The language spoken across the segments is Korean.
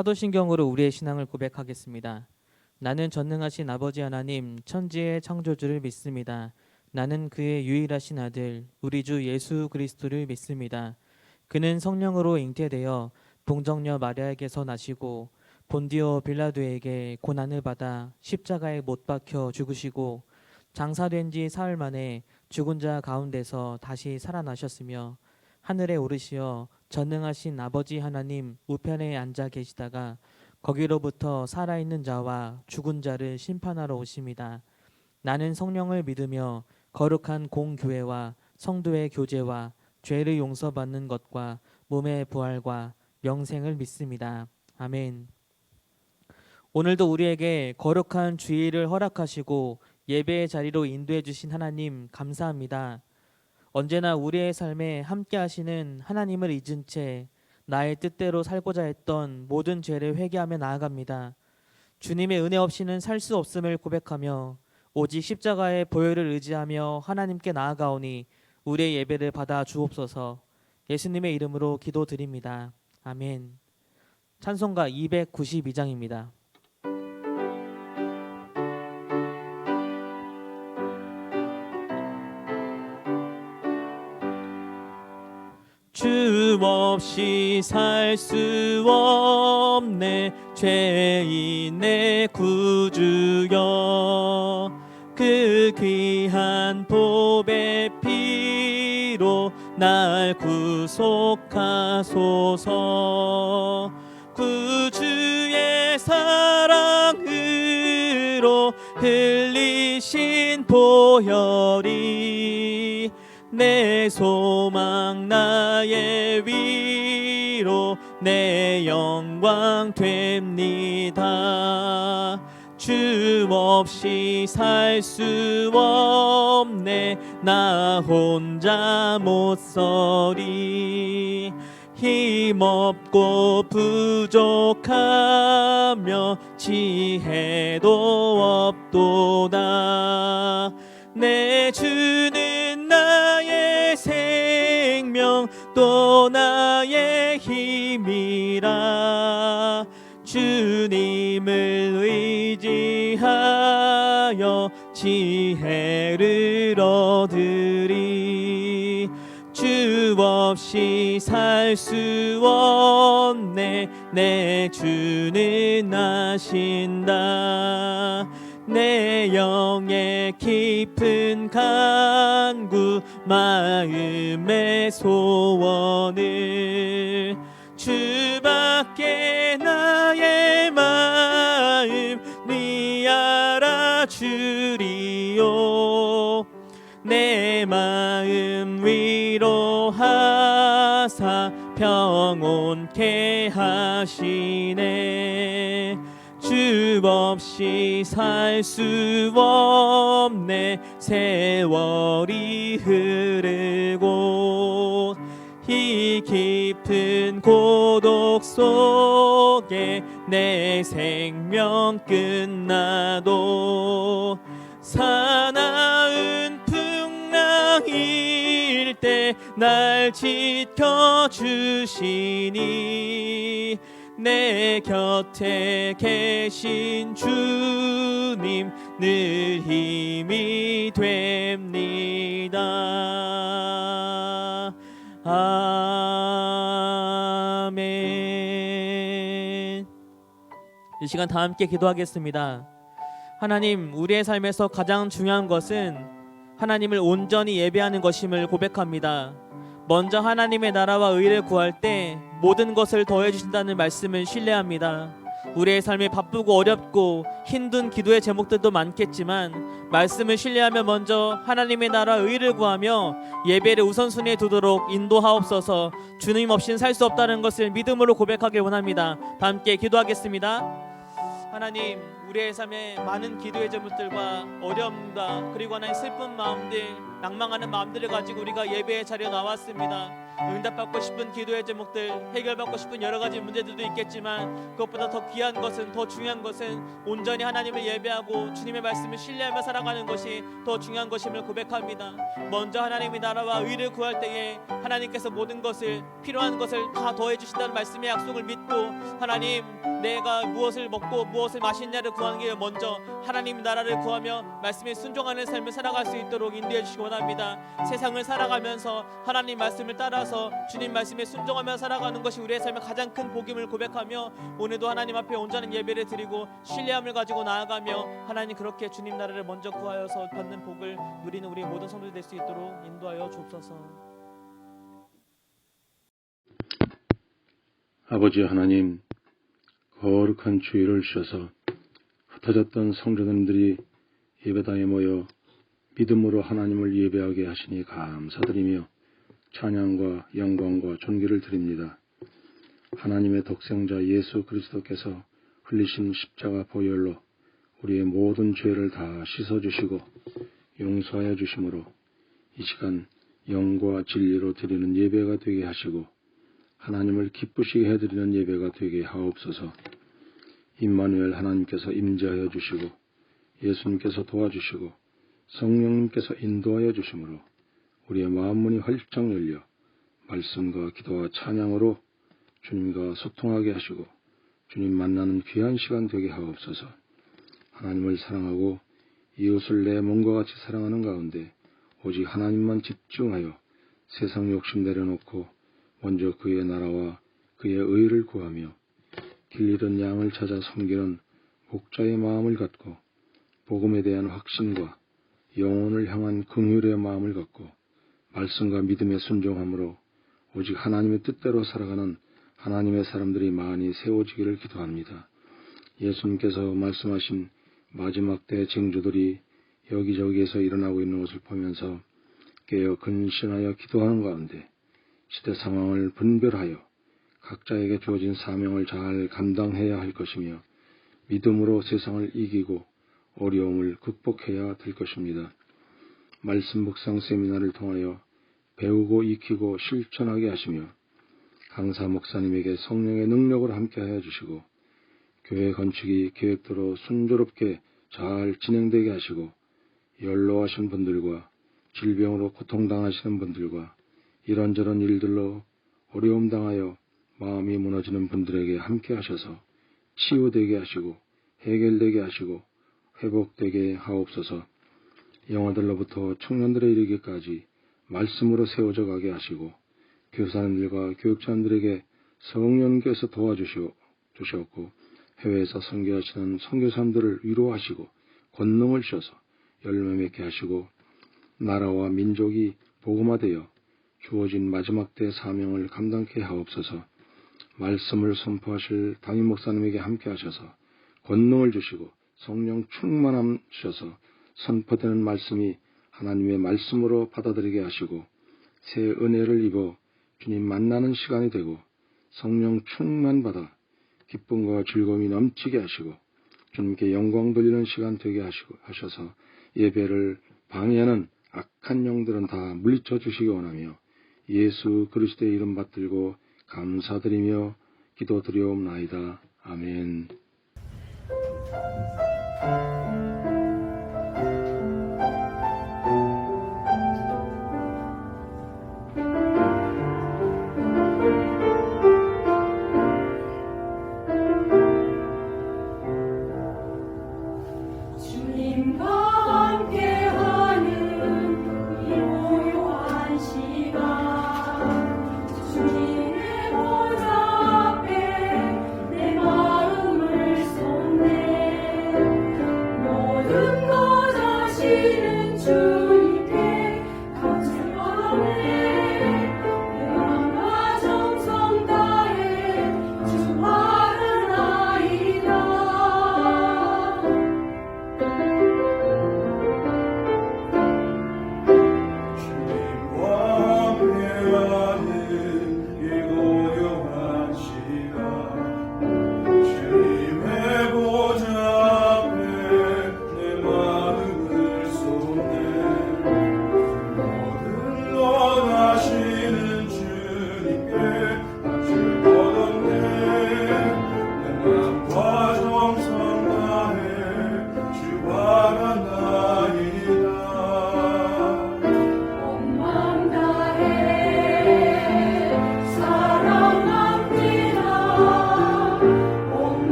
사도신경으로 우리의 신앙을 고백하겠습니다. 나는 전능하신 아버지 하나님 천지의 창조주를 믿습니다. 나는 그의 유일하신 아들 우리 주 예수 그리스도를 믿습니다. 그는 성령으로 잉태되어 동정녀 마리아에게서 나시고 본디오 빌라도에게 고난을 받아 십자가에 못 박혀 죽으시고 장사된 지 사흘 만에 죽은 자 가운데서 다시 살아나셨으며 하늘에 오르시어 전능하신 아버지 하나님 우편에 앉아 계시다가 거기로부터 살아있는 자와 죽은 자를 심판하러 오십니다. 나는 성령을 믿으며 거룩한 공교회와 성도의 교제와 죄를 용서받는 것과 몸의 부활과 영생을 믿습니다. 아멘. 오늘도 우리에게 거룩한 주일을 허락하시고 예배의 자리로 인도해 주신 하나님 감사합니다. 언제나 우리의 삶에 함께 하시는 하나님을 잊은 채 나의 뜻대로 살고자 했던 모든 죄를 회개하며 나아갑니다. 주님의 은혜 없이는 살 수 없음을 고백하며 오직 십자가의 보혈을 의지하며 하나님께 나아가오니 우리의 예배를 받아 주옵소서. 예수님의 이름으로 기도드립니다. 아멘. 찬송가 292장입니다. 주 없이 살 수 없네 죄인의 구주여 그 귀한 보배 피로 날 구속하소서. 구주의 사랑으로 흘리신 보혈이 내 소망 나의 위로 내 영광 됩니다. 주 없이 살 수 없네 나 혼자 못 서리. 힘없고 부족하며 지혜도 없도다. 내 주는 나의 생명 또 나의 힘이라. 주님을 의지하여 지혜를 얻으리. 주 없이 살 수 없네 내 주는 아신다. 내 영의 깊은 간구 마음의 소원을 주밖에 나의 마음 네 알아주리요. 내 마음 위로하사 평온케 하시네. 주 없이 살 수 없네 세월이 흐르고 이 깊은 고독 속에 내 생명 끝나도 사나운 풍랑일 때 날 지켜주시니 내 곁에 계신 주님 늘 힘이 됩니다. 아멘. 이 시간 다 함께 기도하겠습니다. 하나님, 우리의 삶에서 가장 중요한 것은 하나님을 온전히 예배하는 것임을 고백합니다. 먼저 하나님의 나라와 의를 구할 때 모든 것을 더해 주신다는 말씀을 신뢰합니다. 우리의 삶이 바쁘고 어렵고 힘든 기도의 제목들도 많겠지만 말씀을 신뢰하며 먼저 하나님의 나라 의를 구하며 예배를 우선순위에 두도록 인도하옵소서. 주님 없이는 살 수 없다는 것을 믿음으로 고백하길 원합니다. 다 함께 기도하겠습니다. 하나님, 우리의 삶에 많은 기도의 제목들과 어려움과 그리고 하나님 슬픈 마음들, 낭망하는 마음들을 가지고 우리가 예배의 자리에 나왔습니다. 응답받고 싶은 기도의 제목들, 해결받고 싶은 여러 가지 문제들도 있겠지만 그것보다 더 귀한 것은, 더 중요한 것은 온전히 하나님을 예배하고 주님의 말씀을 신뢰하며 살아가는 것이 더 중요한 것임을 고백합니다. 먼저 하나님의 나라와 의를 구할 때에 하나님께서 모든 것을, 필요한 것을 다 더해 주신다는 말씀의 약속을 믿고, 하나님 내가 무엇을 먹고 무엇을 마시느냐를 구하는 게 먼저 하나님 나라를 구하며 말씀에 순종하는 삶을 살아갈 수 있도록 인도해 주시기 원합니다. 세상을 살아가면서 하나님 말씀을 따라서 주님 말씀에 순종하며 살아가는 것이 우리의 삶의 가장 큰 복임을 고백하며, 오늘도 하나님 앞에 온전한 예배를 드리고 신뢰함을 가지고 나아가며 하나님 그렇게 주님 나라를 먼저 구하여서 받는 복을 누리는 우리 모든 성도들 될 수 있도록 인도하여 주옵소서. 아버지 하나님, 거룩한 주일을 주셔서 흩어졌던 성도님들이 예배당에 모여 믿음으로 하나님을 예배하게 하시니 감사드리며 찬양과 영광과 존귀를 드립니다. 하나님의 독생자 예수 그리스도께서 흘리신 십자가 보혈로 우리의 모든 죄를 다 씻어주시고 용서하여 주심으로 이 시간 영과 진리로 드리는 예배가 되게 하시고 하나님을 기쁘시게 해드리는 예배가 되게 하옵소서. 임마누엘 하나님께서 임재하여 주시고 예수님께서 도와주시고 성령님께서 인도하여 주심으로 우리의 마음문이 활짝 열려 말씀과 기도와 찬양으로 주님과 소통하게 하시고 주님 만나는 귀한 시간 되게 하옵소서. 하나님을 사랑하고 이웃을 내 몸과 같이 사랑하는 가운데 오직 하나님만 집중하여 세상 욕심 내려놓고 먼저 그의 나라와 그의 의를 구하며 길 잃은 양을 찾아 섬기는 목자의 마음을 갖고 복음에 대한 확신과 영혼을 향한 긍휼의 마음을 갖고 말씀과 믿음의 순종함으로 오직 하나님의 뜻대로 살아가는 하나님의 사람들이 많이 세워지기를 기도합니다. 예수님께서 말씀하신 마지막 때 쟁조들이 여기저기에서 일어나고 있는 것을 보면서 깨어 근신하여 기도하는 가운데 시대 상황을 분별하여 각자에게 주어진 사명을 잘 감당해야 할 것이며 믿음으로 세상을 이기고 어려움을 극복해야 될 것입니다. 말씀 묵상 세미나를 통하여 배우고 익히고 실천하게 하시며 강사 목사님에게 성령의 능력을 함께하여 주시고 교회 건축이 계획대로 순조롭게 잘 진행되게 하시고 연로하신 분들과 질병으로 고통당하시는 분들과 이런저런 일들로 어려움 당하여 마음이 무너지는 분들에게 함께 하셔서 치유되게 하시고 해결되게 하시고 회복되게 하옵소서. 영아들로부터 청년들에 이르기까지 말씀으로 세워져 가게 하시고 교사님들과 교육자님들에게 성령께서 도와주셨고 해외에서 선교하시는 선교사님들을 위로하시고 권능을 주셔서 열매 맺게 하시고 나라와 민족이 복음화되어 주어진 마지막 때 사명을 감당케 하옵소서. 말씀을 선포하실 담임 목사님에게 함께 하셔서 권능을 주시고 성령 충만함 주셔서 선포되는 말씀이 하나님의 말씀으로 받아들이게 하시고 새 은혜를 입어 주님 만나는 시간이 되고 성령 충만받아 기쁨과 즐거움이 넘치게 하시고 주님께 영광 돌리는 시간 되게 하셔서 예배를 방해하는 악한 영들은 다 물리쳐 주시기 원하며 예수 그리스도의 이름 받들고 감사드리며 기도드리옵나이다. 아멘.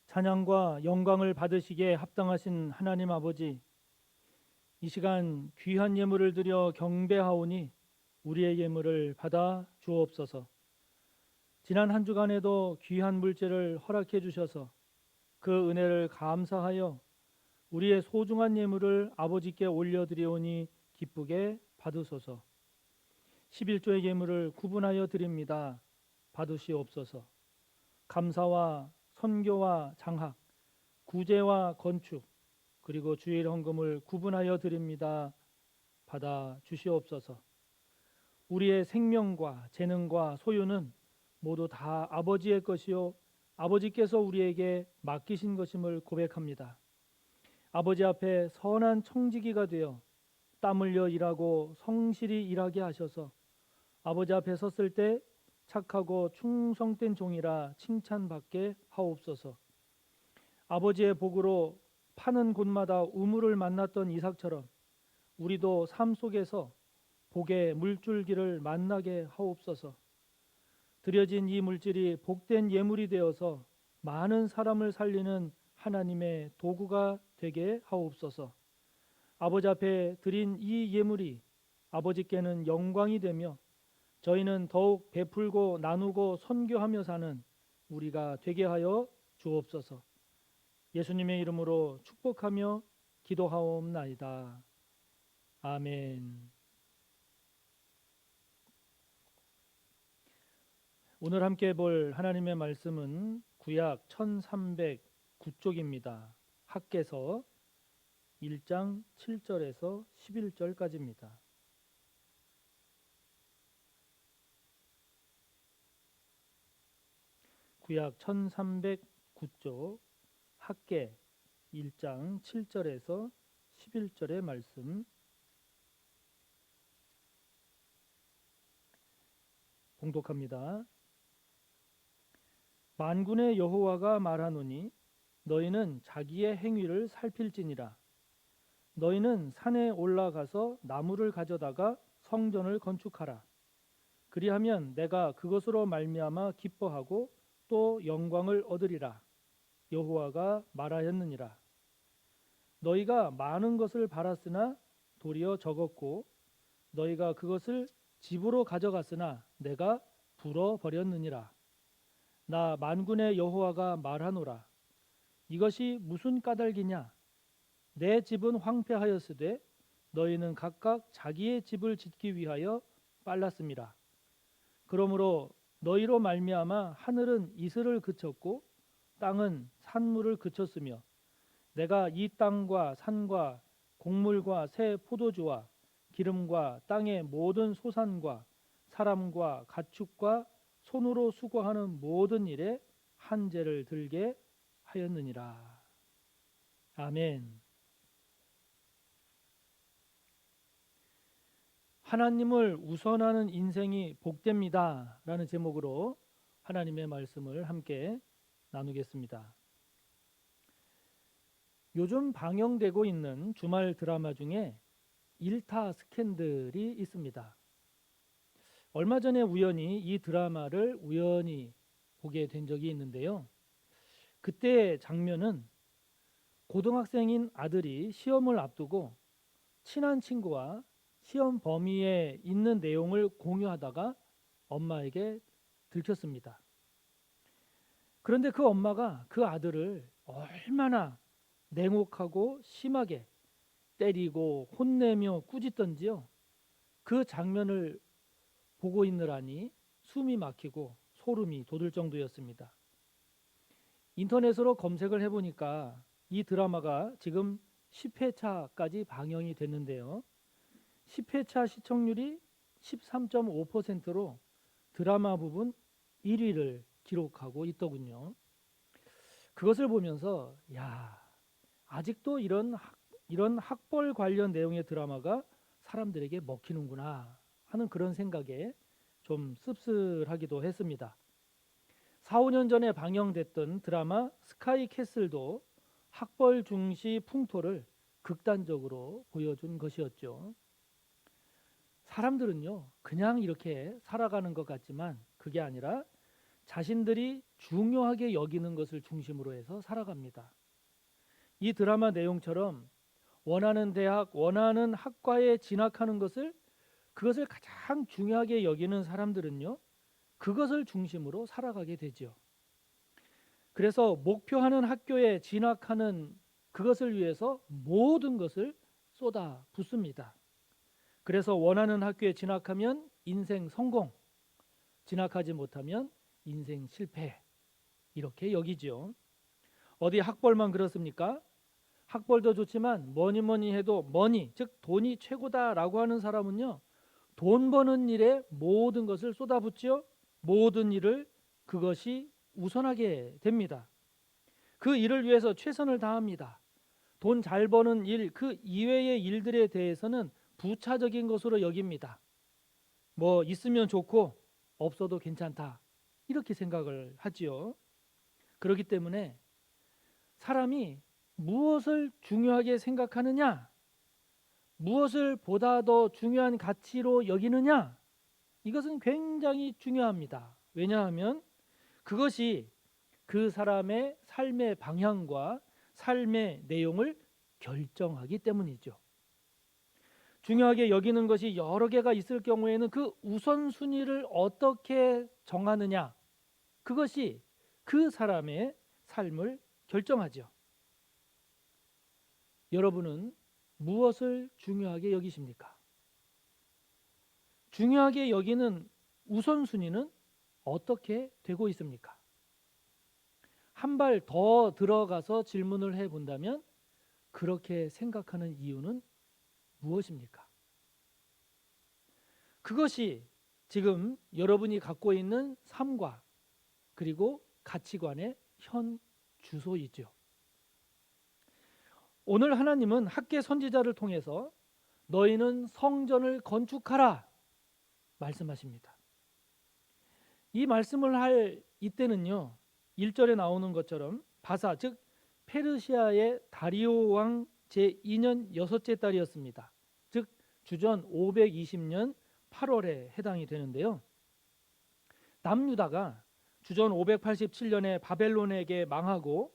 찬양과 영광을 받으시기에 합당하신 하나님 아버지, 이 시간 귀한 예물을 드려 경배하오니 우리의 예물을 받아 주옵소서. 지난 한 주간에도 귀한 물질을 허락해 주셔서 그 은혜를 감사하여 우리의 소중한 예물을 아버지께 올려드리오니 기쁘게 받으소서. 11조의 예물을 구분하여 드립니다. 받으시옵소서. 감사와 선교와 장학, 구제와 건축, 그리고 주일 헌금을 구분하여 드립니다. 받아 주시옵소서. 우리의 생명과 재능과 소유는 모두 다 아버지의 것이요 아버지께서 우리에게 맡기신 것임을 고백합니다. 아버지 앞에 선한 청지기가 되어 땀 흘려 일하고 성실히 일하게 하셔서 아버지 앞에 섰을 때 착하고 충성된 종이라 칭찬받게 하옵소서. 아버지의 복으로 파는 곳마다 우물을 만났던 이삭처럼 우리도 삶 속에서 복의 물줄기를 만나게 하옵소서. 드려진 이 물질이 복된 예물이 되어서 많은 사람을 살리는 하나님의 도구가 되게 하옵소서. 아버지 앞에 드린 이 예물이 아버지께는 영광이 되며 저희는 더욱 베풀고 나누고 선교하며 사는 우리가 되게 하여 주옵소서. 예수님의 이름으로 축복하며 기도하옵나이다. 아멘. 오늘 함께 볼 하나님의 말씀은 구약 1309쪽입니다. 학개서 1장 7절에서 11절까지입니다. 구약 1309쪽 학개 1장 7절에서 11절의 말씀 봉독합니다. 만군의 여호와가 말하노니 너희는 자기의 행위를 살필지니라. 너희는 산에 올라가서 나무를 가져다가 성전을 건축하라. 그리하면 내가 그것으로 말미암아 기뻐하고 또 영광을 얻으리라. 여호와가 말하였느니라. 너희가 많은 것을 바랐으나 도리어 적었고 너희가 그것을 집으로 가져갔으나 내가 불어버렸느니라. 나 만군의 여호와가 말하노라. 이것이 무슨 까닭이냐? 내 집은 황폐하였으되 너희는 각각 자기의 집을 짓기 위하여 빨랐음이라. 그러므로 너희로 말미암아 하늘은 이슬을 그쳤고 땅은 산물을 그쳤으며 내가 이 땅과 산과 곡물과 새 포도주와 기름과 땅의 모든 소산과 사람과 가축과 손으로 수고하는 모든 일에 한재를 들게 하였느니라. 아멘. 하나님을 우선하는 인생이 복됩니다. 라는 제목으로 하나님의 말씀을 함께 나누겠습니다. 요즘 방영되고 있는 주말 드라마 중에 일타 스캔들이 있습니다. 얼마 전에 우연히 이 드라마를 보게 된 적이 있는데요. 그때 장면은 고등학생인 아들이 시험을 앞두고 친한 친구와 시험 범위에 있는 내용을 공유하다가 엄마에게 들켰습니다. 그런데 그 엄마가 그 아들을 얼마나 냉혹하고 심하게 때리고 혼내며 꾸짖던지요. 그 장면을 보고 있느라니 숨이 막히고 소름이 돋을 정도였습니다. 인터넷으로 검색을 해보니까 이 드라마가 지금 10회차까지 방영이 됐는데요. 10회차 시청률이 13.5%로 드라마 부분 1위를 기록하고 있더군요. 그것을 보면서 아직도 이런 학벌 관련 내용의 드라마가 사람들에게 먹히는구나 하는 그런 생각에 좀 씁쓸하기도 했습니다. 4, 5년 전에 방영됐던 드라마 스카이 캐슬도 학벌 중시 풍토를 극단적으로 보여준 것이었죠. 사람들은요, 그냥 이렇게 살아가는 것 같지만 그게 아니라 자신들이 중요하게 여기는 것을 중심으로 해서 살아갑니다. 이 드라마 내용처럼 원하는 대학, 원하는 학과에 진학하는 그것을 가장 중요하게 여기는 사람들은요, 그것을 중심으로 살아가게 되죠. 그래서 목표하는 학교에 진학하는 그것을 위해서 모든 것을 쏟아 붓습니다. 그래서 원하는 학교에 진학하면 인생 성공, 진학하지 못하면 인생 실패, 이렇게 여기죠. 어디 학벌만 그렇습니까? 학벌도 좋지만 뭐니 해도 즉 돈이 최고다라고 하는 사람은요, 돈 버는 일에 모든 것을 쏟아붓죠. 모든 일을 그것이 우선하게 됩니다. 그 일을 위해서 최선을 다합니다. 돈 잘 버는 일, 그 이외의 일들에 대해서는 부차적인 것으로 여깁니다. 뭐 있으면 좋고 없어도 괜찮다, 이렇게 생각을 하지요. 그렇기 때문에 사람이 무엇을 중요하게 생각하느냐, 무엇을 보다 더 중요한 가치로 여기느냐, 이것은 굉장히 중요합니다. 왜냐하면 그것이 그 사람의 삶의 방향과 삶의 내용을 결정하기 때문이죠. 중요하게 여기는 것이 여러 개가 있을 경우에는 그 우선순위를 어떻게 정하느냐, 그것이 그 사람의 삶을 결정하죠. 여러분은 무엇을 중요하게 여기십니까? 중요하게 여기는 우선순위는 어떻게 되고 있습니까? 한 발 더 들어가서 질문을 해본다면 그렇게 생각하는 이유는 무엇입니까? 그것이 지금 여러분이 갖고 있는 삶과 그리고 가치관의 현 주소이죠. 오늘 하나님은 학개 선지자를 통해서 너희는 성전을 건축하라 말씀하십니다. 이 말씀을 할 이때는요, 1절에 나오는 것처럼 바사, 즉 페르시아의 다리오 왕 제2년 여섯째 달이었습니다. 즉 주전 520년 8월에 해당이 되는데요. 남유다가 주전 587년에 바벨론에게 망하고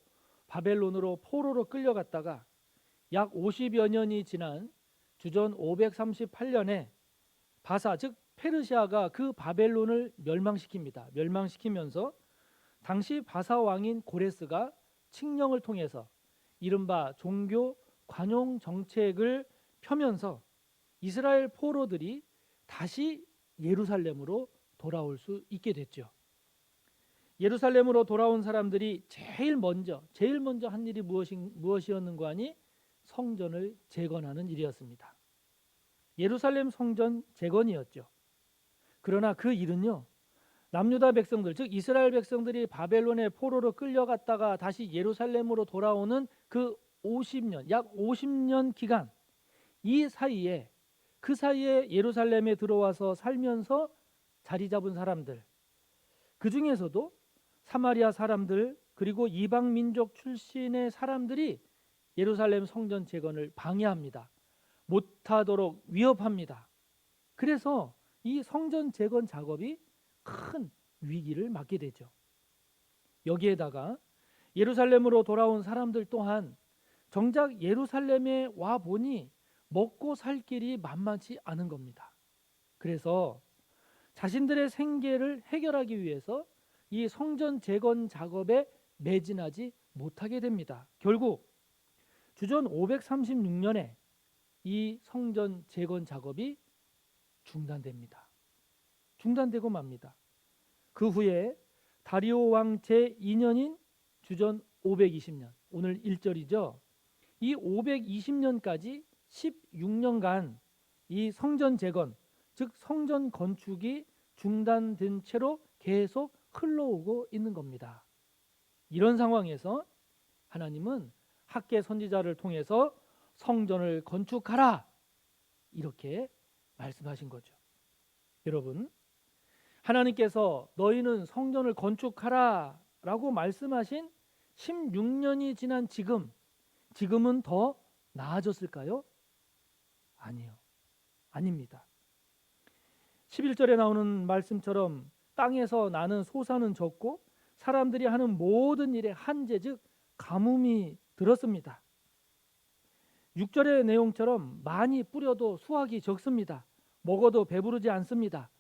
바벨론으로 포로로 끌려갔다가 약 50여 년이 지난 주전 538년에 바사, 즉 페르시아가 그 바벨론을 멸망시킵니다. 멸망시키면서 당시 바사 왕인 고레스가 칙령을 통해서 이른바 종교 관용 정책을 펴면서 이스라엘 포로들이 다시 예루살렘으로 돌아올 수 있게 됐죠. 예루살렘으로 돌아온 사람들이 제일 먼저 한 일이 무엇이었는가 하니 성전을 재건하는 일이었습니다. 예루살렘 성전 재건이었죠. 그러나 그 일은요, 남유다 백성들, 즉 이스라엘 백성들이 바벨론의 포로로 끌려갔다가 다시 예루살렘으로 돌아오는 그 50년, 약 50년 기간, 그 사이에 예루살렘에 들어와서 살면서 자리 잡은 사람들, 그 중에서도 사마리아 사람들 그리고 이방 민족 출신의 사람들이 예루살렘 성전 재건을 방해합니다. 못하도록 위협합니다. 그래서 이 성전 재건 작업이 큰 위기를 맞게 되죠. 여기에다가 예루살렘으로 돌아온 사람들 또한 정작 예루살렘에 와 보니 먹고 살 길이 만만치 않은 겁니다. 그래서 자신들의 생계를 해결하기 위해서 이 성전 재건 작업에 매진하지 못하게 됩니다. 결국 주전 536년에 이 성전 재건 작업이 중단됩니다. 중단되고 맙니다. 그 후에 다리오 왕 제2년인 주전 520년, 오늘 1절이죠. 이 520년까지 16년간 이 성전 재건, 즉 성전 건축이 중단된 채로 계속 흘러오고 있는 겁니다. 이런 상황에서 하나님은 학개 선지자를 통해서 성전을 건축하라, 이렇게 말씀하신 거죠. 여러분, 하나님께서 너희는 성전을 건축하라 라고 말씀하신 16년이 지난 지금은 더 나아졌을까요? 아니요. 아닙니다. 11절에 나오는 말씀처럼 땅에서 나는 소사는 적고 사람들이 하는 모든 일에 한재 즉 가뭄이 들었습니다. 6절의 내용처럼 많이 뿌려도 수확이 적습니다. 먹어도 배부르지 않습니다.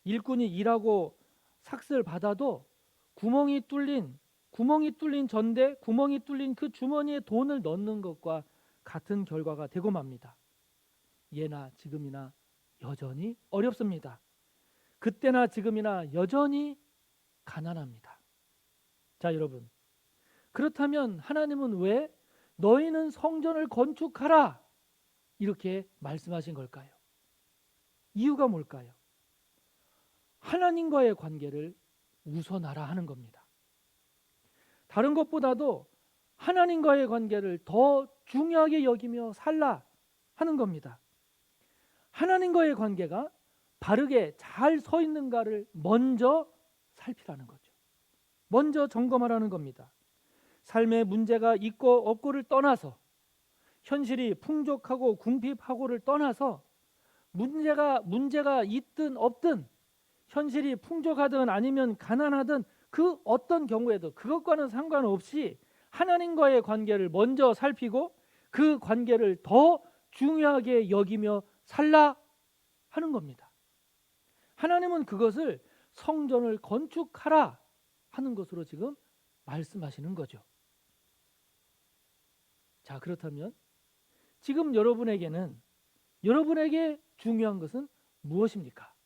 일꾼이 일하고 삭슬 받아도 구멍이 뚫린 전대, 구멍이 뚫린 그 주머니에 돈을 넣는 것과 같은 결과가 되고 맙니다. 예나 지금이나 여전히 어렵습니다. 그때나 지금이나 여전히 가난합니다. 자, 여러분, 그렇다면 하나님은 왜 너희는 성전을 건축하라 이렇게 말씀하신 걸까요? 이유가 뭘까요? 하나님과의 관계를 우선하라 하는 겁니다. 다른 것보다도 하나님과의 관계를 더 중요하게 여기며 살라 하는 겁니다. 하나님과의 관계가 바르게 잘 서 있는가를 먼저 살피라는 거죠. 먼저 점검하라는 겁니다. 삶의 문제가 있고 없고를 떠나서, 현실이 풍족하고 궁핍하고를 떠나서 문제가 있든 없든, 현실이 풍족하든 아니면 가난하든 그 어떤 경우에도 그것과는 상관없이 하나님과의 관계를 먼저 살피고 그 관계를 더 중요하게 여기며 살라 하는 겁니다. 하나님은 그것을 성전을 건축하라 하는 것으로 지금 말씀하시는 거죠. 자, 그렇다면 지금 여러분에게 중요한 것은 무엇입니까?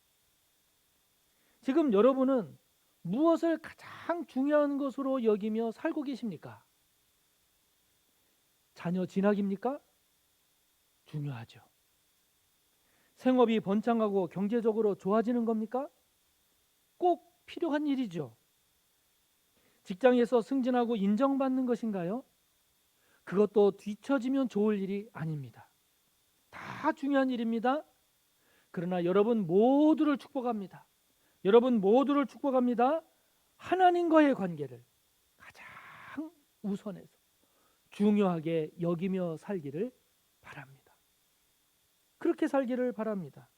지금 여러분은 무엇을 가장 중요한 것으로 여기며 살고 계십니까? 자녀 진학입니까? 중요하죠. 생업이 번창하고 경제적으로 좋아지는 겁니까? 꼭 필요한 일이죠. 직장에서 승진하고 인정받는 것인가요? 그것도 뒤처지면 좋을 일이 아닙니다. 다 중요한 일입니다. 그러나 여러분 모두를 축복합니다. 하나님과의 관계를 가장 우선해서 중요하게 여기며 살기를 바랍니다. 그렇게 살기를 바랍니다.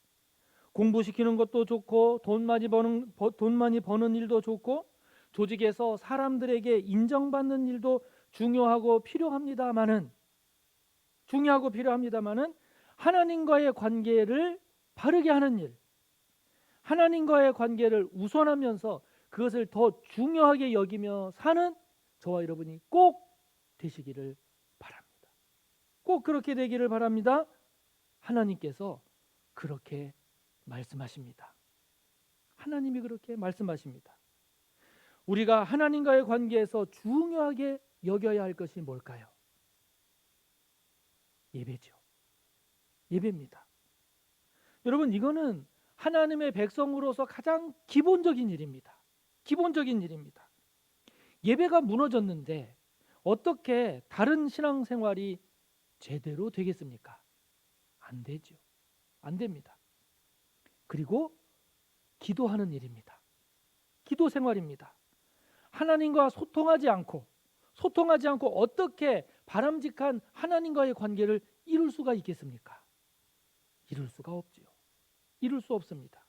공부시키는 것도 좋고 돈 많이 버는 일도 좋고 조직에서 사람들에게 인정받는 일도 중요하고 필요합니다마는 하나님과의 관계를 바르게 하는 일, 하나님과의 관계를 우선하면서 그것을 더 중요하게 여기며 사는 저와 여러분이 꼭 되시기를 바랍니다. 꼭 그렇게 되기를 바랍니다. 하나님께서 그렇게 말씀하십니다. 하나님이 그렇게 말씀하십니다. 우리가 하나님과의 관계에서 중요하게 여겨야 할 것이 뭘까요? 예배죠. 예배입니다. 여러분, 이거는 하나님의 백성으로서 가장 기본적인 일입니다. 예배가 무너졌는데 어떻게 다른 신앙생활이 제대로 되겠습니까? 안 되죠. 안 됩니다. 그리고 기도하는 일입니다. 기도 생활입니다. 하나님과 소통하지 않고 어떻게 바람직한 하나님과의 관계를 이룰 수가 있겠습니까? 이룰 수가 없지요. 이룰 수 없습니다.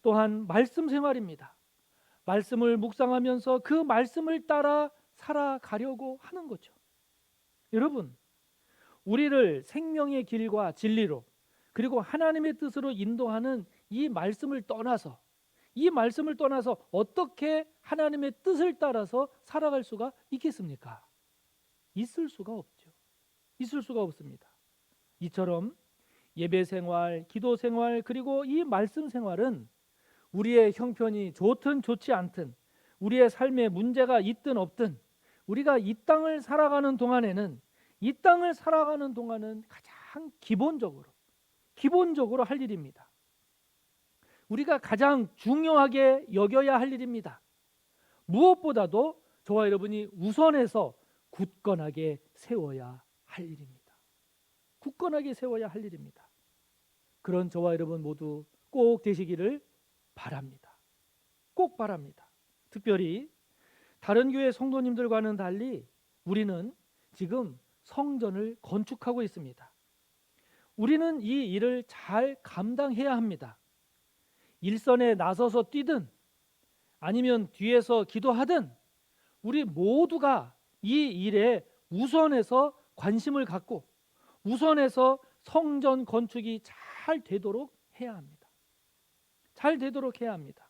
또한 말씀 생활입니다. 말씀을 묵상하면서 그 말씀을 따라 살아가려고 하는 거죠. 여러분, 우리를 생명의 길과 진리로 그리고 하나님의 뜻으로 인도하는 이 말씀을 떠나서 어떻게 하나님의 뜻을 따라서 살아갈 수가 있겠습니까? 있을 수가 없죠. 있을 수가 없습니다. 이처럼 예배 생활, 기도 생활, 그리고 이 말씀 생활은 우리의 형편이 좋든 좋지 않든, 우리의 삶에 문제가 있든 없든, 우리가 이 땅을 살아가는 동안은 가장 기본적으로 할 일입니다. 우리가 가장 중요하게 여겨야 할 일입니다. 무엇보다도 저와 여러분이 우선해서 굳건하게 세워야 할 일입니다. 그런 저와 여러분 모두 꼭 되시기를 바랍니다. 꼭 바랍니다. 특별히 다른 교회 성도님들과는 달리 우리는 지금 성전을 건축하고 있습니다. 우리는 이 일을 잘 감당해야 합니다. 일선에 나서서 뛰든 아니면 뒤에서 기도하든 우리 모두가 이 일에 우선해서 관심을 갖고 우선해서 성전 건축이 잘 되도록 해야 합니다. 잘 되도록 해야 합니다.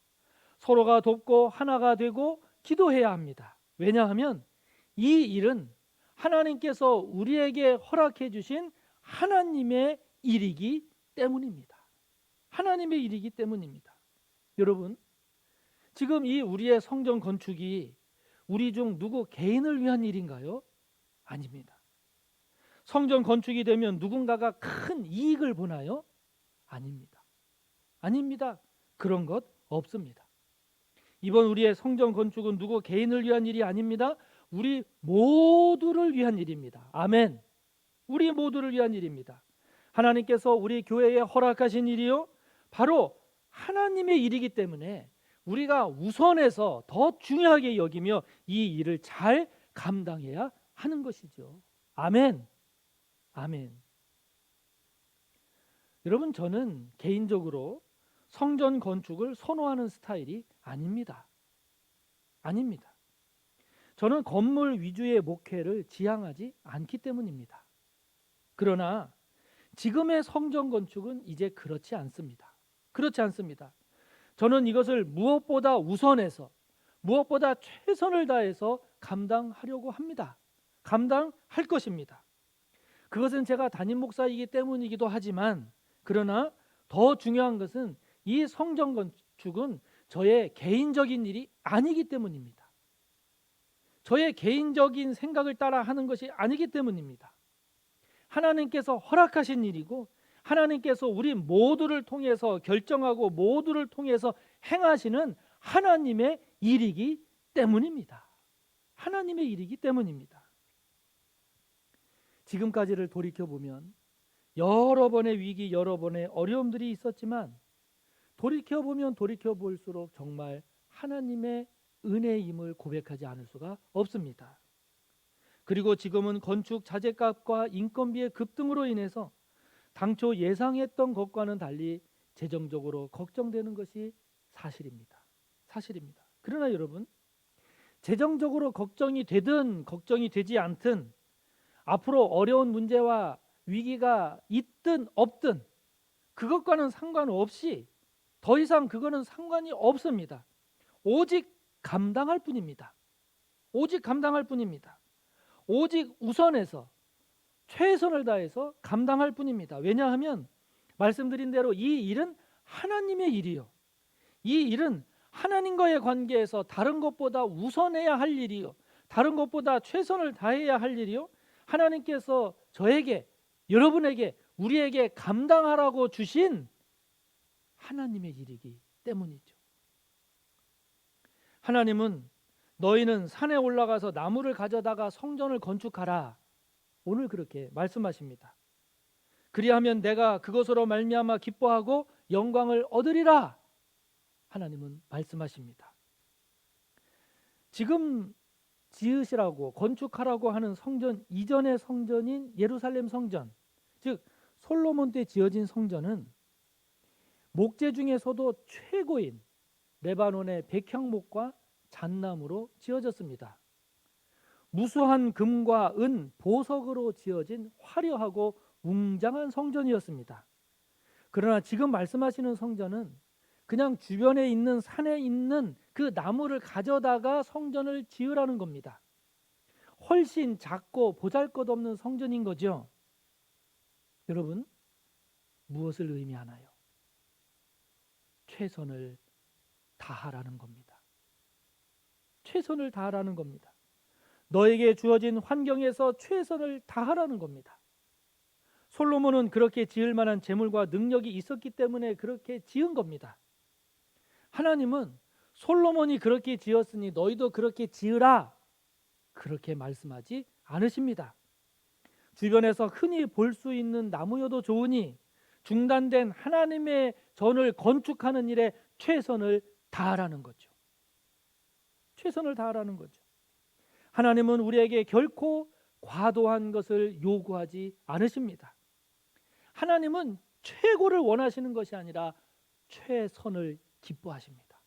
서로가 돕고 하나가 되고 기도해야 합니다. 왜냐하면 이 일은 하나님께서 우리에게 허락해 주신 하나님의 일이기 때문입니다. 하나님의 일이기 때문입니다. 여러분, 지금 이 우리의 성전 건축이 우리 중 누구 개인을 위한 일인가요? 아닙니다. 성전 건축이 되면 누군가가 큰 이익을 보나요? 아닙니다. 아닙니다. 그런 것 없습니다. 이번 우리의 성전 건축은 누구 개인을 위한 일이 아닙니다. 우리 모두를 위한 일입니다. 아멘. 우리 모두를 위한 일입니다. 하나님께서 우리 교회에 허락하신 일이요, 바로 하나님의 일이기 때문에 우리가 우선해서 더 중요하게 여기며 이 일을 잘 감당해야 하는 것이죠. 아멘. 아멘. 여러분, 저는 개인적으로 성전 건축을 선호하는 스타일이 아닙니다. 아닙니다. 저는 건물 위주의 목회를 지향하지 않기 때문입니다. 그러나 지금의 성전 건축은 이제 그렇지 않습니다. 그렇지 않습니다. 저는 이것을 무엇보다 우선해서 무엇보다 최선을 다해서 감당하려고 합니다. 감당할 것입니다. 그것은 제가 담임 목사이기 때문이기도 하지만, 그러나 더 중요한 것은 이 성전 건축은 저의 개인적인 일이 아니기 때문입니다. 저의 개인적인 생각을 따라 하는 것이 아니기 때문입니다. 하나님께서 허락하신 일이고 하나님께서 우리 모두를 통해서 결정하고 모두를 통해서 행하시는 하나님의 일이기 때문입니다. 하나님의 일이기 때문입니다. 지금까지를 돌이켜보면 여러 번의 위기, 여러 번의 어려움들이 있었지만 돌이켜보면 돌이켜볼수록 정말 하나님의 은혜임을 고백하지 않을 수가 없습니다. 그리고 지금은 건축 자재값과 인건비의 급등으로 인해서 당초 예상했던 것과는 달리 재정적으로 걱정되는 것이 사실입니다. 사실입니다. 그러나 여러분, 재정적으로 걱정이 되든 걱정이 되지 않든 앞으로 어려운 문제와 위기가 있든 없든 그것과는 상관없이 더 이상 그거는 상관이 없습니다. 오직 감당할 뿐입니다. 오직 감당할 뿐입니다. 오직 우선해서 최선을 다해서 감당할 뿐입니다. 왜냐하면 말씀드린 대로 이 일은 하나님의 일이요, 이 일은 하나님과의 관계에서 다른 것보다 우선해야 할 일이요, 다른 것보다 최선을 다해야 할 일이요, 하나님께서 저에게, 여러분에게, 우리에게 감당하라고 주신 하나님의 일이기 때문이죠. 하나님은 너희는 산에 올라가서 나무를 가져다가 성전을 건축하라, 오늘 그렇게 말씀하십니다. 그리하면 내가 그것으로 말미암아 기뻐하고 영광을 얻으리라, 하나님은 말씀하십니다. 지금 지으시라고 건축하라고 하는 성전 이전의 성전인 예루살렘 성전, 즉 솔로몬 때 지어진 성전은 목재 중에서도 최고인 레바논의 백향목과 잣나무로 지어졌습니다. 무수한 금과 은, 보석으로 지어진 화려하고 웅장한 성전이었습니다. 그러나 지금 말씀하시는 성전은 그냥 주변에 있는 산에 있는 그 나무를 가져다가 성전을 지으라는 겁니다. 훨씬 작고 보잘것없는 성전인 거죠. 여러분, 무엇을 의미하나요? 최선을 다하라는 겁니다. 최선을 다하라는 겁니다. 너에게 주어진 환경에서 최선을 다하라는 겁니다. 솔로몬은 그렇게 지을 만한 재물과 능력이 있었기 때문에 그렇게 지은 겁니다. 하나님은 솔로몬이 그렇게 지었으니 너희도 그렇게 지으라, 그렇게 말씀하지 않으십니다. 주변에서 흔히 볼 수 있는 나무여도 좋으니 중단된 하나님의 전을 건축하는 일에 최선을 다하라는 거죠. 최선을 다하라는 거죠. 하나님은 우리에게 결코 과도한 것을 요구하지 않으십니다. 하나님은 최고를 원하시는 것이 아니라 최선을 기뻐하십니다.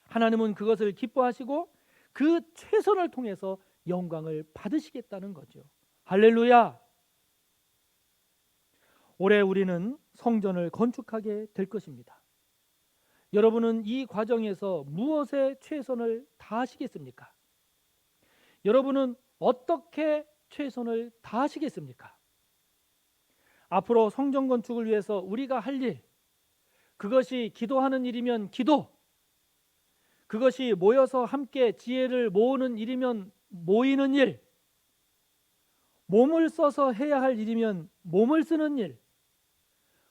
하나님은 그것을 기뻐하시고 그 최선을 통해서 영광을 받으시겠다는 거죠. 할렐루야! 올해 우리는 성전을 건축하게 될 것입니다. 여러분은 이 과정에서 무엇에 최선을 다하시겠습니까? 여러분은 어떻게 최선을 다하시겠습니까? 앞으로 성전 건축을 위해서 우리가 할 일, 그것이 기도하는 일이면 기도, 그것이 모여서 함께 지혜를 모으는 일이면 모이는 일, 몸을 써서 해야 할 일이면 몸을 쓰는 일,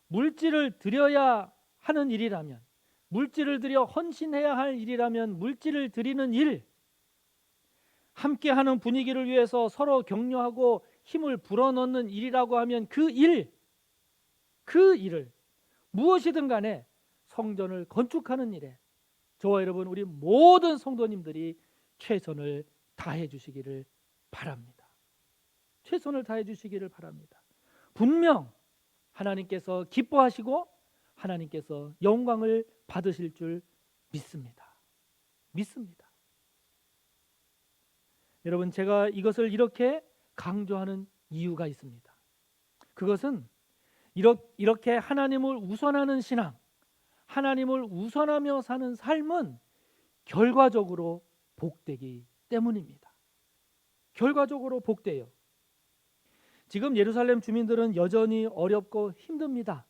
물질을 들여야 하는 일이라면, 물질을 들여 헌신해야 할 일이라면 물질을 드리는 일, 함께하는 분위기를 위해서 서로 격려하고 힘을 불어넣는 일이라고 하면 그 일을 무엇이든 간에 성전을 건축하는 일에 저와 여러분 우리 모든 성도님들이 최선을 다해 주시기를 바랍니다. 최선을 다해 주시기를 바랍니다. 분명 하나님께서 기뻐하시고 하나님께서 영광을 받으실 줄 믿습니다. 믿습니다. 여러분, 제가 이것을 이렇게 강조하는 이유가 있습니다. 그것은 이렇게 하나님을 우선하는 신앙, 하나님을 우선하며 사는 삶은 결과적으로 복되기 때문입니다. 결과적으로 복돼요. 지금 예루살렘 주민들은 여전히 어렵고 힘듭니다.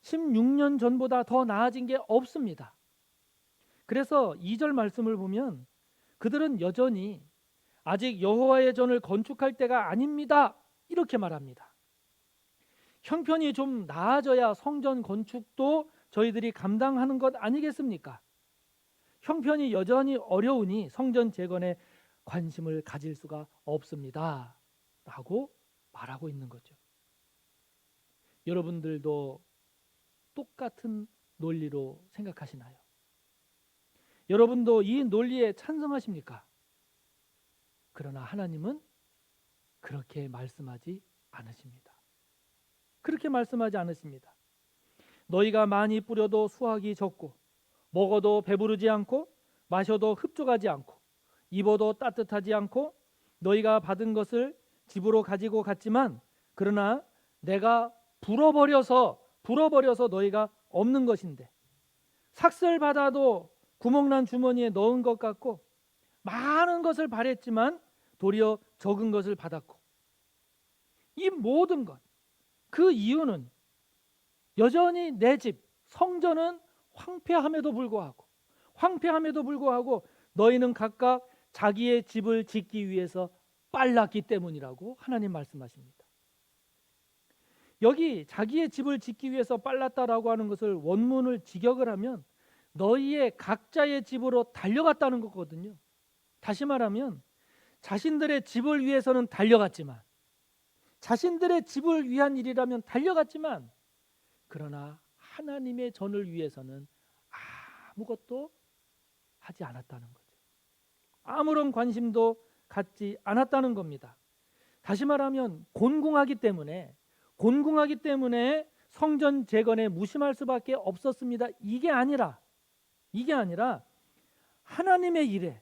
16년 전보다 더 나아진 게 없습니다. 그래서 2절 말씀을 보면 그들은 여전히 아직 여호와의 전을 건축할 때가 아닙니다. 이렇게 말합니다. 형편이 좀 나아져야 성전 건축도 저희들이 감당하는 것 아니겠습니까? 형편이 여전히 어려우니 성전 재건에 관심을 가질 수가 없습니다. 라고 말하고 있는 거죠. 여러분들도 똑같은 논리로 생각하시나요? 여러분도 이 논리에 찬성하십니까? 그러나 하나님은 그렇게 말씀하지 않으십니다. 그렇게 말씀하지 않으십니다. 너희가 많이 뿌려도 수확이 적고 먹어도 배부르지 않고 마셔도 흡족하지 않고 입어도 따뜻하지 않고 너희가 받은 것을 집으로 가지고 갔지만 그러나 내가 불어버려서 너희가 없는 것인데 삭슬 받아도 구멍난 주머니에 넣은 것 같고 많은 것을 바랬지만 도리어 적은 것을 받았고 이 모든 것 그 이유는 여전히 내 집 성전은 황폐함에도 불구하고 너희는 각각 자기의 집을 짓기 위해서 빨랐기 때문이라고 하나님 말씀하십니다. 여기 자기의 집을 짓기 위해서 빨랐다라고 하는 것을 원문을 직역을 하면 너희의 각자의 집으로 달려갔다는 거거든요. 다시 말하면 자신들의 집을 위해서는 달려갔지만 자신들의 집을 위한 일이라면 달려갔지만 그러나 하나님의 전을 위해서는 아무것도 하지 않았다는 거죠. 아무런 관심도 갖지 않았다는 겁니다. 다시 말하면 곤궁하기 때문에 성전 재건에 무심할 수밖에 없었습니다. 이게 아니라 하나님의 일에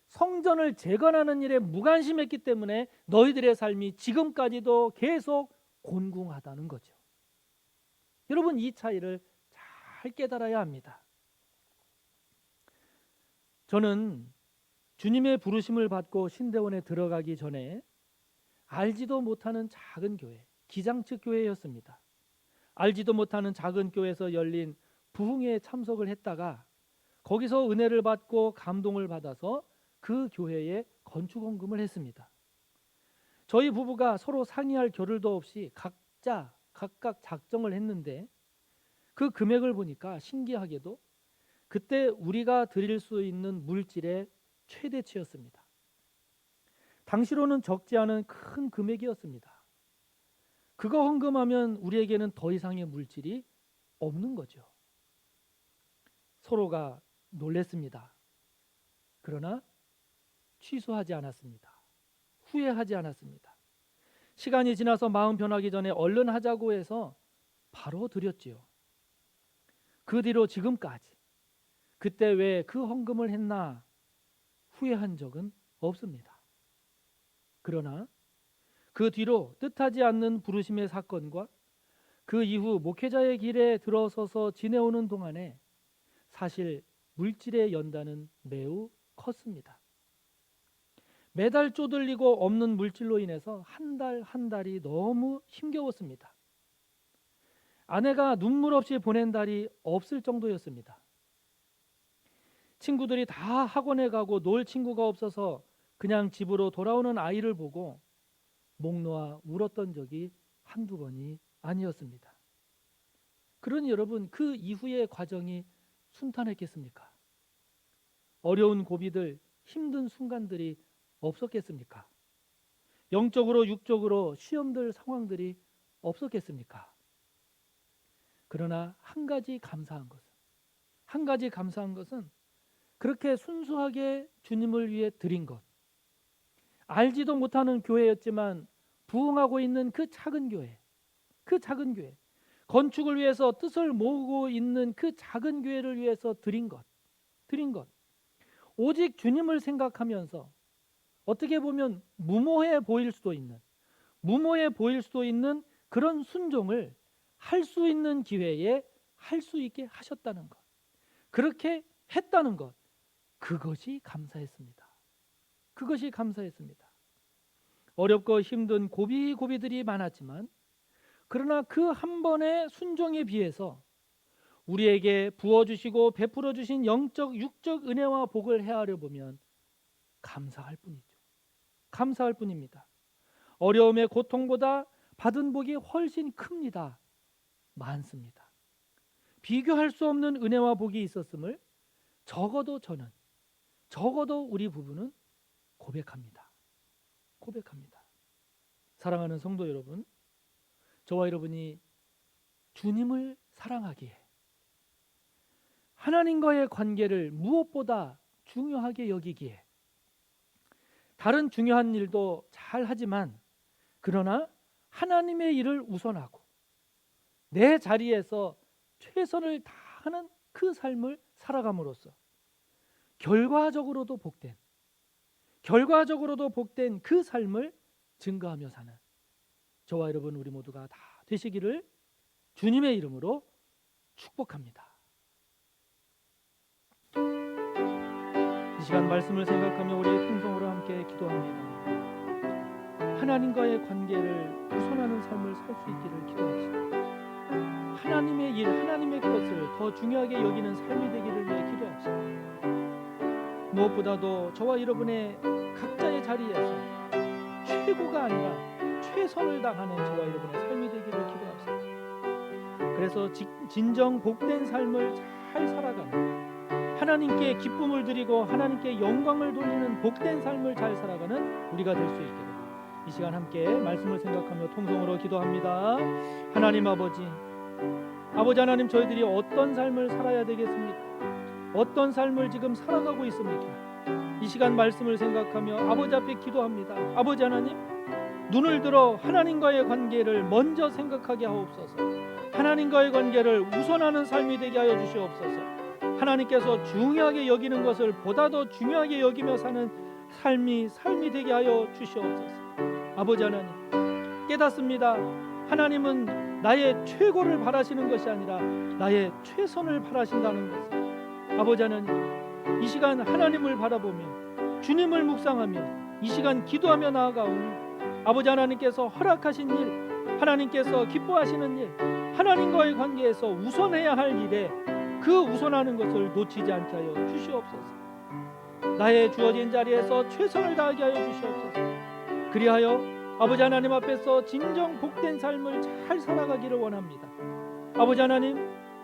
성전을 재건하는 일에 무관심했기 때문에 너희들의 삶이 지금까지도 계속 곤궁하다는 거죠. 여러분 이 차이를 잘 깨달아야 합니다. 저는 주님의 부르심을 받고 신대원에 들어가기 전에 알지도 못하는 작은 교회, 기장측 교회였습니다. 알지도 못하는 작은 교회에서 열린 부흥회에 참석을 했다가 거기서 은혜를 받고 감동을 받아서 그 교회에 건축 헌금을 했습니다. 저희 부부가 서로 상의할 겨를도 없이 각각 작정을 했는데 그 금액을 보니까 신기하게도 그때 우리가 드릴 수 있는 물질의 최대치였습니다. 당시로는 적지 않은 큰 금액이었습니다. 그거 헌금하면 우리에게는 더 이상의 물질이 없는 거죠. 서로가 놀랬습니다. 그러나 취소하지 않았습니다. 후회하지 않았습니다. 시간이 지나서 마음 변하기 전에 얼른 하자고 해서 바로 드렸지요. 그 뒤로 지금까지 그때 왜 그 헌금을 했나 후회한 적은 없습니다. 그러나 그 뒤로 뜻하지 않는 부르심의 사건과 그 이후 목회자의 길에 들어서서 지내오는 동안에 사실 물질의 연단은 매우 컸습니다. 매달 쪼들리고 없는 물질로 인해서 한 달 한 달이 너무 힘겨웠습니다. 아내가 눈물 없이 보낸 달이 없을 정도였습니다. 친구들이 다 학원에 가고 놀 친구가 없어서 그냥 집으로 돌아오는 아이를 보고 목 놓아 울었던 적이 한두 번이 아니었습니다. 그러니 여러분, 그 이후의 과정이 순탄했겠습니까? 어려운 고비들, 힘든 순간들이 없었겠습니까? 영적으로 육적으로 시험들 상황들이 없었겠습니까? 그러나 한 가지 감사한 것은 그렇게 순수하게 주님을 위해 드린 것, 알지도 못하는 교회였지만 부흥하고 있는 그 작은 교회, 건축을 위해서 뜻을 모으고 있는 그 작은 교회를 위해서 드린 것, 오직 주님을 생각하면서 어떻게 보면 무모해 보일 수도 있는 그런 순종을 할 수 있는 기회에 할 수 있게 하셨다는 것, 그렇게 했다는 것, 그것이 감사했습니다. 어렵고 힘든 고비들이 많았지만 그러나 그 한 번의 순종에 비해서 우리에게 부어주시고 베풀어 주신 영적 육적 은혜와 복을 헤아려 보면 감사할 뿐입니다. 어려움의 고통보다 받은 복이 훨씬 큽니다. 많습니다. 비교할 수 없는 은혜와 복이 있었음을 적어도 우리 부부는 고백합니다. 사랑하는 성도 여러분, 저와 여러분이 주님을 사랑하기에, 하나님과의 관계를 무엇보다 중요하게 여기기에, 다른 중요한 일도 잘 하지만 그러나 하나님의 일을 우선하고 내 자리에서 최선을 다하는 그 삶을 살아감으로써 결과적으로도 복된 그 삶을 증거하며 사는 저와 여러분, 우리 모두가 다 되시기를 주님의 이름으로 축복합니다. 이 시간 말씀을 생각하며 우리 통성으로 함께 기도합니다. 하나님과의 관계를 우선하는 삶을 살 수 있기를 기도합시다. 하나님의 일, 하나님의 것을 더 중요하게 여기는 삶이 되기를 위해 기도합시다. 무엇보다도 저와 여러분의 각자의 자리에서 최고가 아니라 최선을 다하는 저와 여러분의 삶이 되기를 기도합시다. 그래서 진정 복된 삶을 잘 살아가는, 하나님께 기쁨을 드리고 하나님께 영광을 돌리는 복된 삶을 잘 살아가는 우리가 될 수 있기를 이 시간 함께 말씀을 생각하며 통성으로 기도합니다. 하나님 아버지 하나님, 저희들이 어떤 삶을 살아야 되겠습니까? 어떤 삶을 지금 살아가고 있습니까? 이 시간 말씀을 생각하며 아버지 앞에 기도합니다. 아버지 하나님, 눈을 들어 하나님과의 관계를 먼저 생각하게 하옵소서. 하나님과의 관계를 우선하는 삶이 되게 하여 주시옵소서. 하나님께서 중요하게 여기는 것을 보다 더 중요하게 여기며 사는 삶이 되게 하여 주시옵소서. 아버지 하나님, 깨닫습니다. 하나님은 나의 최고를 바라시는 것이 아니라 나의 최선을 바라신다는 것을. 아버지 하나님, 이 시간 하나님을 바라보며 주님을 묵상하며 이 시간 기도하며 나아가오니 아버지 하나님께서 허락하신 일, 하나님께서 기뻐하시는 일, 하나님과의 관계에서 우선해야 할 일에 그 우선하는 것을 놓치지 않게 하여 주시옵소서. 나의 주어진 자리에서 최선을 다하게 하여 주시옵소서. 그리하여 아버지 하나님 앞에서 진정 복된 삶을 잘 살아가기를 원합니다. 아버지 하나님,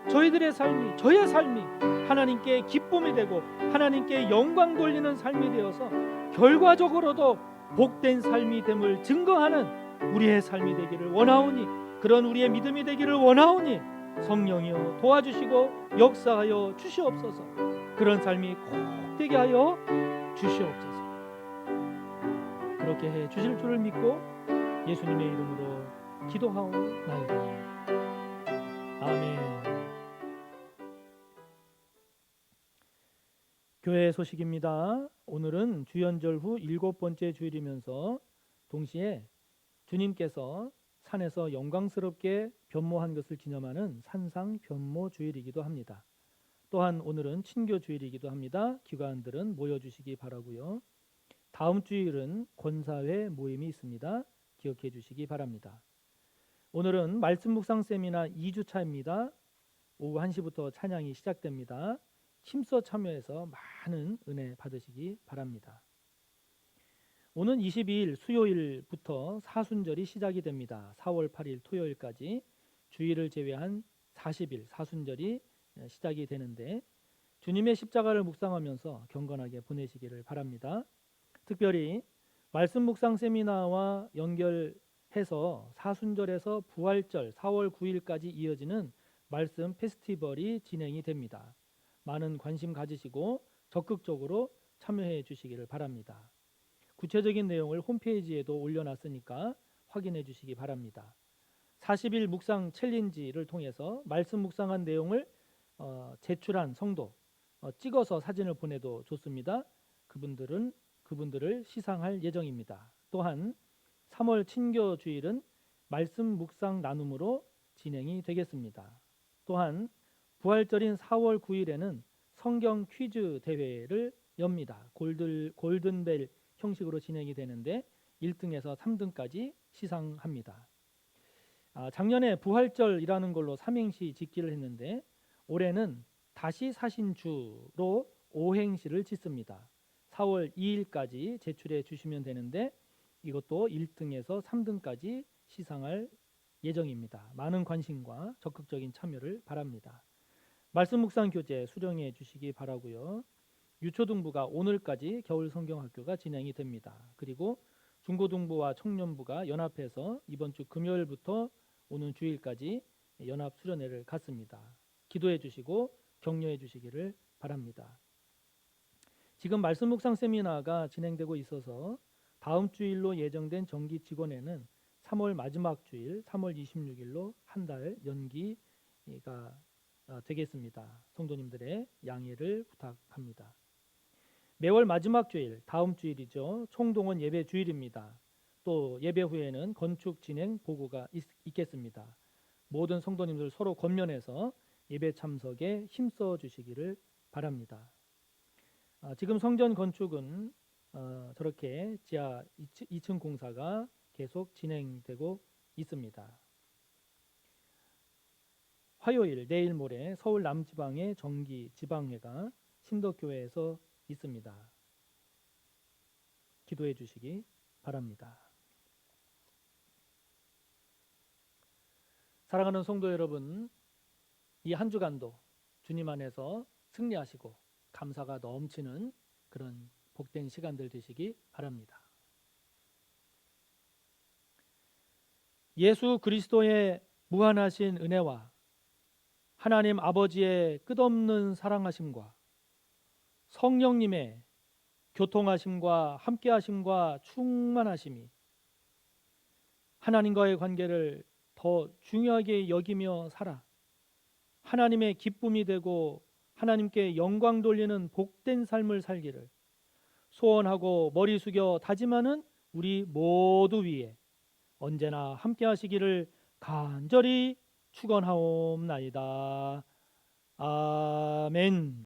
저희들의 삶이, 저의 삶이 하나님께 기쁨이 되고 하나님께 영광 돌리는 삶이 되어서 결과적으로도 복된 삶이 됨을 증거하는 우리의 삶이 되기를 원하오니, 그런 우리의 믿음이 되기를 원하오니 성령이여 도와주시고 역사하여 주시옵소서. 그런 삶이 꼭 되게 하여 주시옵소서. 그렇게 해 주실 줄을 믿고 예수님의 이름으로 기도하옵나이다. 아멘. 교회 소식입니다. 오늘은 주연절 후 7번째 주일이면서 동시에 주님께서 산에서 영광스럽게 변모한 것을 기념하는 산상 변모 주일이기도 합니다. 또한 오늘은 친교 주일이기도 합니다. 기관들은 모여주시기 바라고요. 다음 주일은 권사회 모임이 있습니다. 기억해 주시기 바랍니다. 오늘은 말씀 묵상 세미나 2주차입니다. 오후 1시부터 찬양이 시작됩니다. 힘써 참여해서 많은 은혜 받으시기 바랍니다. 오는 22일 수요일부터 사순절이 시작이 됩니다. 4월 8일 토요일까지 주일을 제외한 40일 사순절이 시작이 되는데 주님의 십자가를 묵상하면서 경건하게 보내시기를 바랍니다. 특별히 말씀 묵상 세미나와 연결해서 사순절에서 부활절 4월 9일까지 이어지는 말씀 페스티벌이 진행이 됩니다. 많은 관심 가지시고 적극적으로 참여해 주시기를 바랍니다. 구체적인 내용을 홈페이지에도 올려놨으니까 확인해 주시기 바랍니다. 40일 묵상 챌린지를 통해서 말씀 묵상한 내용을 제출한 성도 찍어서 사진을 보내도 좋습니다. 그분들을 시상할 예정입니다. 또한 3월 친교 주일은 말씀 묵상 나눔으로 진행이 되겠습니다. 또한 부활절인 4월 9일에는 성경 퀴즈 대회를 엽니다. 골든벨 형식으로 진행이 되는데 1등에서 3등까지 시상합니다. 작년에 부활절이라는 걸로 삼행시 짓기를 했는데 올해는 다시 사신 주로 오행시를 짓습니다. 4월 2일까지 제출해 주시면 되는데 이것도 1등에서 3등까지 시상할 예정입니다. 많은 관심과 적극적인 참여를 바랍니다. 말씀 묵상 교재 수령해 주시기 바라고요. 유초등부가 오늘까지 겨울 성경학교가 진행이 됩니다. 그리고 중고등부와 청년부가 연합해서 이번 주 금요일부터 오는 주일까지 연합 수련회를 갖습니다. 기도해 주시고 격려해 주시기를 바랍니다. 지금 말씀 묵상 세미나가 진행되고 있어서 다음 주일로 예정된 정기 직원회는 3월 마지막 주일 3월 26일로 한 달 연기가 되겠습니다. 성도님들의 양해를 부탁합니다. 매월 마지막 주일, 다음 주일이죠. 총동원 예배 주일입니다. 또 예배 후에는 건축 진행 보고가 있겠습니다. 모든 성도님들 서로 권면해서 예배 참석에 힘써 주시기를 바랍니다. 지금 성전 건축은 저렇게 지하 2층 공사가 계속 진행되고 있습니다. 화요일 내일 모레 서울 남지방의 정기 지방회가 신덕교회에서 있습니다. 기도해 주시기 바랍니다. 사랑하는 성도 여러분, 이 한 주간도 주님 안에서 승리하시고 감사가 넘치는 그런 복된 시간들 되시기 바랍니다. 예수 그리스도의 무한하신 은혜와 하나님 아버지의 끝없는 사랑하심과 성령님의 교통하심과 함께하심과 충만하심이 하나님과의 관계를 더 중요하게 여기며 살아 하나님의 기쁨이 되고 하나님께 영광 돌리는 복된 삶을 살기를 소원하고 머리 숙여 다짐하는 우리 모두 위에 언제나 함께하시기를 간절히 축원하옵나이다. 아멘.